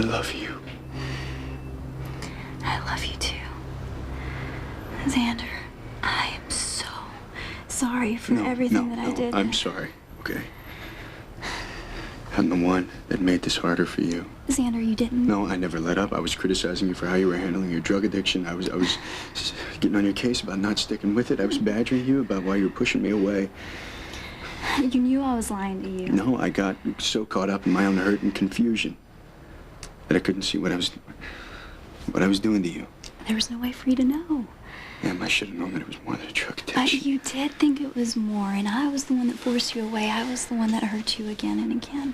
love you. I love you too. Zander, I am so sorry for everything that I did. I'm sorry, okay? I'm the one that made this harder for you. Zander, you didn't. No, I never let up. I was criticizing you for how you were handling your drug addiction. I was getting on your case about not sticking with it. I was badgering you about why you were pushing me away. You knew I was lying to you. No, I got so caught up in my own hurt and confusion that I couldn't see what I was doing to you. There was no way for you to know. Damn, I should have known that it was more than a drug addiction. You did think it was more, and I was the one that forced you away. I was the one that hurt you again and again.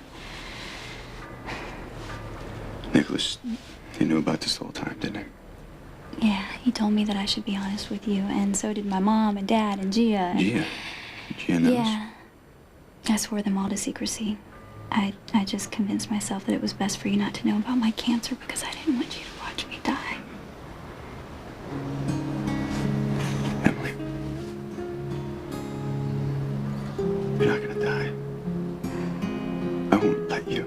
Nikolas, he knew about this the whole time, didn't he? Yeah, he told me that I should be honest with you, and so did my mom and dad and Gia. Gia knows? Yeah. I swore them all to secrecy. I just convinced myself that it was best for you not to know about my cancer because I didn't want you to watch me die. Emily, you're not gonna die. I won't let you.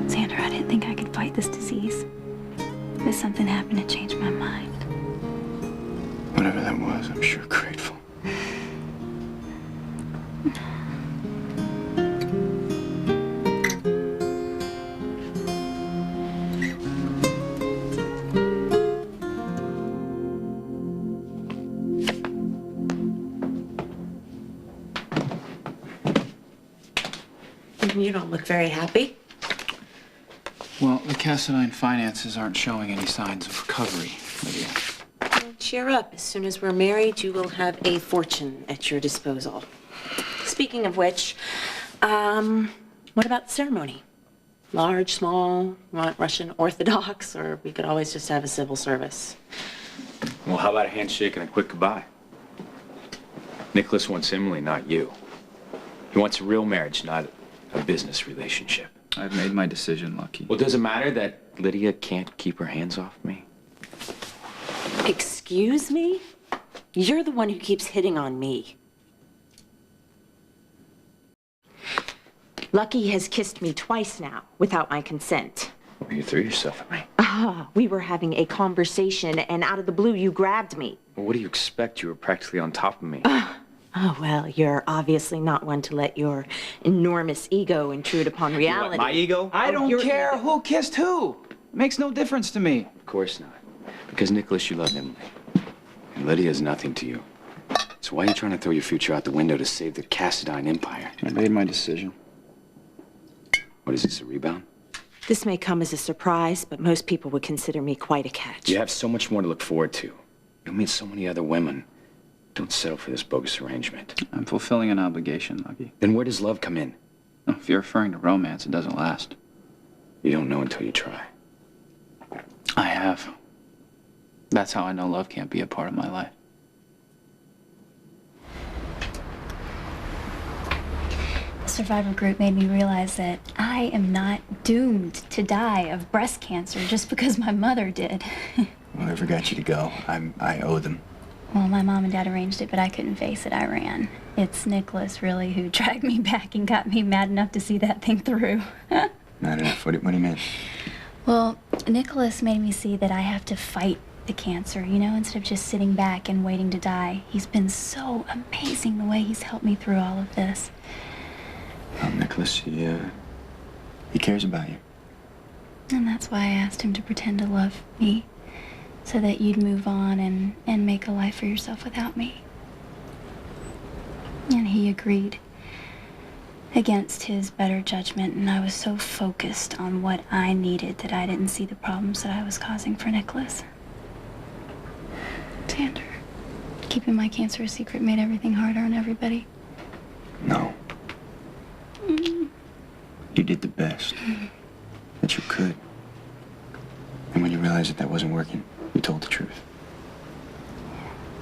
Zander, I didn't think I could fight this disease. But something happened to change my mind. Whatever that was, I'm sure grateful. You don't look very happy. Well, the Cassadine finances aren't showing any signs of recovery, Lydia. Well, cheer up. As soon as we're married, you will have a fortune at your disposal. Speaking of which, what about the ceremony? Large, small, want Russian Orthodox, or we could always just have a civil service. Well, how about a handshake and a quick goodbye? Nikolas wants Emily, not you. He wants a real marriage, not a business relationship. I've made my decision, Lucky. Well, does it matter that Lydia can't keep her hands off me? Excuse me? You're the one who keeps hitting on me. Lucky has kissed me twice now, without my consent. Well, you threw yourself at me. We were having a conversation, and out of the blue, you grabbed me. Well, what do you expect? You were practically on top of me. Oh, well, you're obviously not one to let your enormous ego intrude upon reality. What, my ego? I don't care who kissed who. It makes no difference to me. Of course not. Because, Nikolas, you love Emily. And Lydia is nothing to you. So why are you trying to throw your future out the window to save the Cassadine Empire? I made my decision. What is this, a rebound? This may come as a surprise, but most people would consider me quite a catch. You have so much more to look forward to. You'll meet so many other women. Don't settle for this bogus arrangement. I'm fulfilling an obligation, Lucky. Then where does love come in? If you're referring to romance, it doesn't last. You don't know until you try. I have. That's how I know love can't be a part of my life. The survivor group made me realize that I am not doomed to die of breast cancer just because my mother did. Whatever got you to go, I owe them. Well, my mom and dad arranged it, but I couldn't face it. I ran. It's Nikolas, really, who dragged me back and got me mad enough to see that thing through. Mad enough? What do you mean? Well, Nikolas made me see that I have to fight the cancer, you know, instead of just sitting back and waiting to die. He's been so amazing the way he's helped me through all of this. Well, Nikolas, he cares about you. And that's why I asked him to pretend to love me, so that you'd move on and make a life for yourself without me. And he agreed, against his better judgment, and I was so focused on what I needed that I didn't see the problems that I was causing for Nikolas. Zander, keeping my cancer a secret made everything harder on everybody. No. You did the best that you could. And when you realized that wasn't working, you told the truth.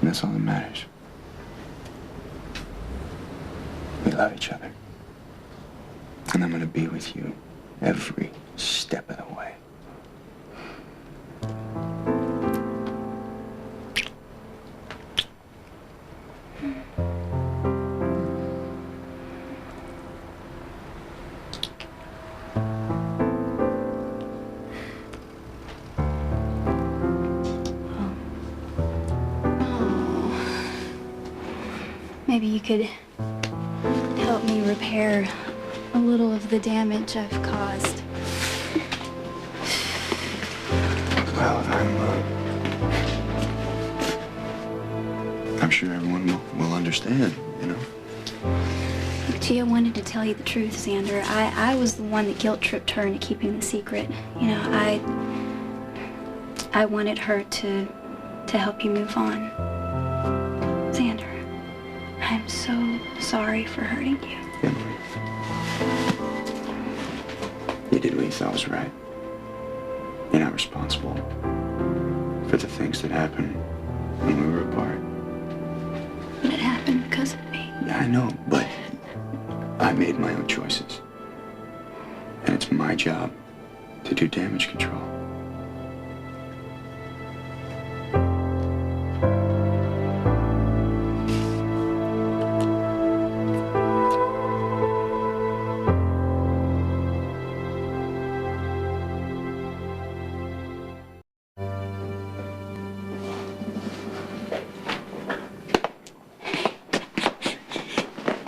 And that's all that matters. We love each other. And I'm gonna be with you every step of the way. maybe you could help me repair a little of the damage I've caused. Well, I'm sure everyone will understand, you know? Gee, I wanted to tell you the truth, Zander. I was the one that guilt-tripped her into keeping the secret. You know, I wanted her to help you move on. Zander, I'm so sorry for hurting you. Emily, you did what you thought was right. You're not responsible for the things that happened when we were apart. But it happened because of me. Yeah, I know, but I made my own choices. And it's my job to do damage control.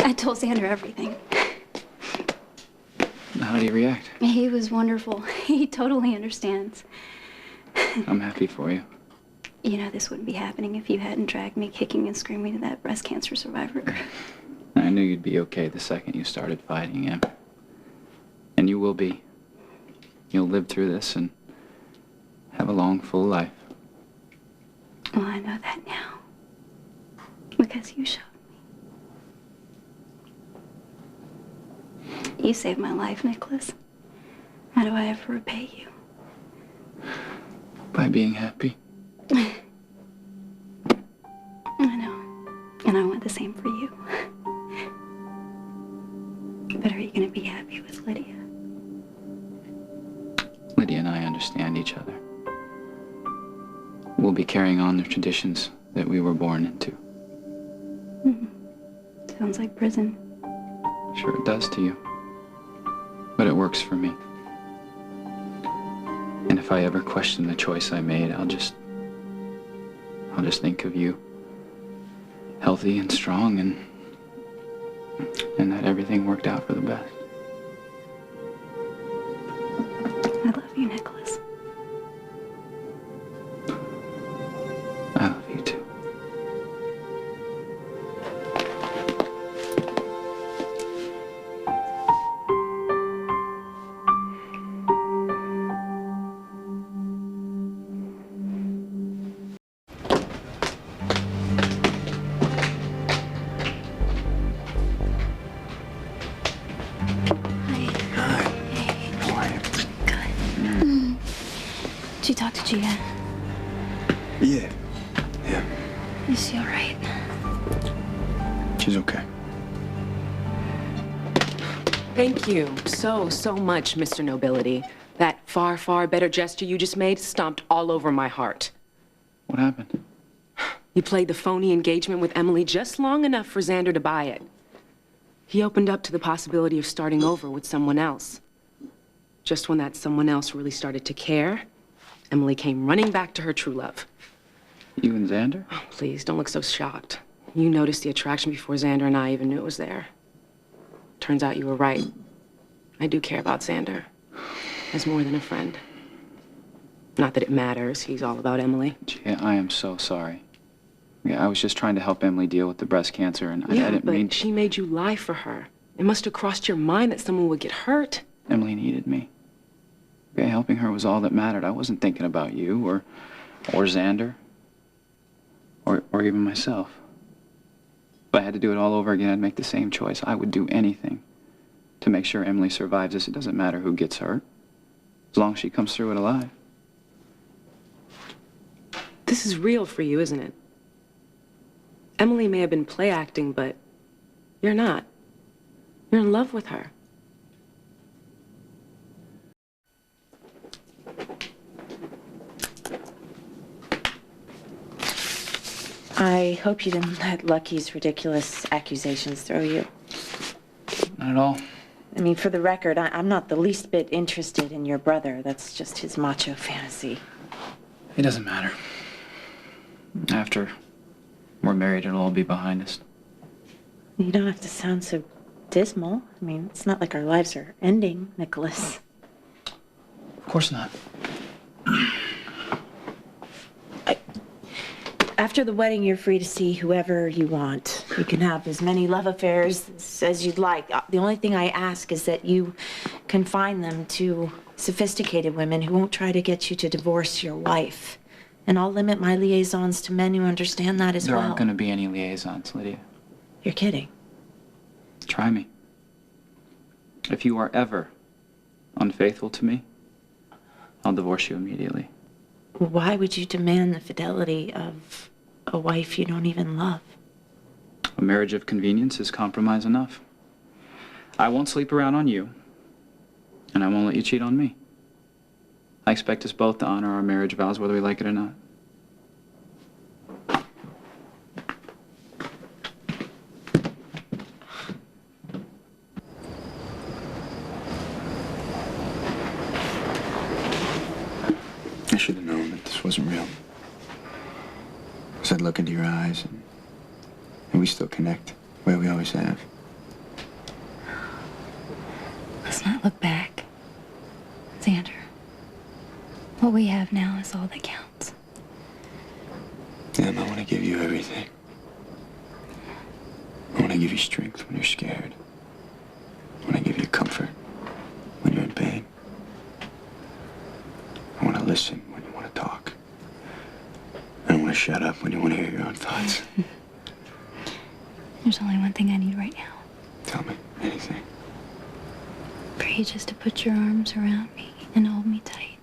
I told Zander everything. How did he react? He was wonderful. He totally understands. I'm happy for you. You know, this wouldn't be happening if you hadn't dragged me kicking and screaming to that breast cancer survivor. I knew you'd be okay the second you started fighting him. And you will be. You'll live through this and have a long, full life. Well, I know that now. Because you showed me. You saved my life, Nikolas. How do I ever repay you? By being happy. I know. And I want the same for you. But are you going to be happy with Lydia? Lydia and I understand each other. We'll be carrying on the traditions that we were born into. Sounds like prison. Sure it does to you. But it works for me. And if I ever question the choice I made, I'll just think of you. Healthy and strong and that everything worked out for the best. I love you, Nikolas. I love you too. Did you talk to Gia? Yeah. Is she all right? She's okay. Thank you so much, Mr. Nobility. That far, far better gesture you just made stomped all over my heart. What happened? You played the phony engagement with Emily just long enough for Zander to buy it. He opened up to the possibility of starting over with someone else. Just when that someone else really started to care, Emily came running back to her true love. You and Zander? Oh, please, don't look so shocked. You noticed the attraction before Zander and I even knew it was there. Turns out you were right. I do care about Zander as more than a friend. Not that it matters. He's all about Emily. Gee, I am so sorry. Yeah, I was just trying to help Emily deal with the breast cancer, and I didn't mean... but she made you lie for her. It must have crossed your mind that someone would get hurt. Emily needed me. Okay, helping her was all that mattered. I wasn't thinking about you or Zander or even myself. If I had to do it all over again, I'd make the same choice. I would do anything to make sure Emily survives this. It doesn't matter who gets hurt, as long as she comes through it alive. This is real for you, isn't it? Emily may have been play acting, but you're not. You're in love with her. I hope you didn't let Lucky's ridiculous accusations throw you. Not at all. I mean, for the record, I'm not the least bit interested in your brother. That's just his macho fantasy. It doesn't matter. After we're married, it'll all be behind us. You don't have to sound so dismal. I mean, it's not like our lives are ending, Nikolas. Of course not. After the wedding, you're free to see whoever you want. You can have as many love affairs as you'd like. The only thing I ask is that you confine them to sophisticated women who won't try to get you to divorce your wife. And I'll limit my liaisons to men who understand that as well. There aren't going to be any liaisons, Lydia. You're kidding. Try me. If you are ever unfaithful to me, I'll divorce you immediately. Why would you demand the fidelity of a wife you don't even love? A marriage of convenience is compromise enough. I won't sleep around on you, and I won't let you cheat on me. I expect us both to honor our marriage vows whether we like it or not. I should have known that this wasn't real. 'Cause I'd look into your eyes and we still connect the way we always have. Let's not look back. Zander, what we have now is all that counts. And I want to give you everything. I want to give you strength when you're scared. I want to give you comfort when you're in pain. I want to listen when you want to talk. I want to shut up when you want to hear your own thoughts. There's only one thing I need right now. Tell me anything. For you just to put your arms around me and hold me tight.